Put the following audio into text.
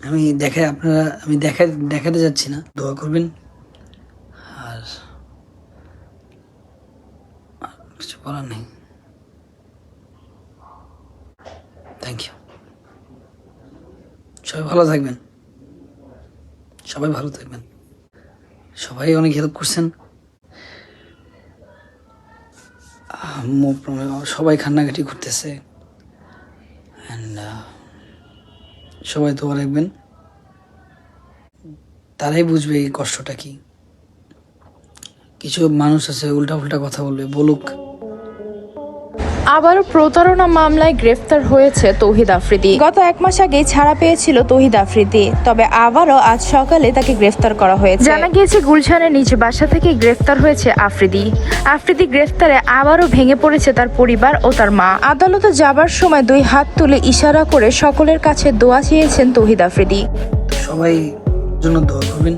আমি দেখাতে যাচ্ছি না, দোয়া করবেন। আর কিছু বলার নেই। Thank you. সবাই ভালো থাকবেন, সবাই অনেক হেল্প করছেন। সবাই কান্নাকাটি করতেছে, অ্যান্ড সবাই দোয়া রাখবেন, তারাই বুঝবে এই কষ্টটা কি। কিছু মানুষ আছে উল্টা কথা বলবে, বলুক। আবারও প্রতারণা মামলায় গ্রেফতার হয়েছে তৌহিদ আফ্রিদি। গত 1 মাস আগে ছাড়া পেয়েছিল তৌহিদ আফ্রিদি, তবে আবারও আজ সকালে তাকে গ্রেফতার করা হয়েছে। জানা গিয়েছে গুলশানের নিজ বাসা থেকে গ্রেফতার হয়েছে আফ্রিদি গ্রেফতারে আবারও ভেঙে পড়েছে তার পরিবার ও তার মা। আদালতে যাবার সময় 2 হাত তুলে ইশারা করে সকলের কাছে দোয়া চেয়েছেন তৌহিদ আফ্রিদি। সবাই জন্য দোয়া করবেন।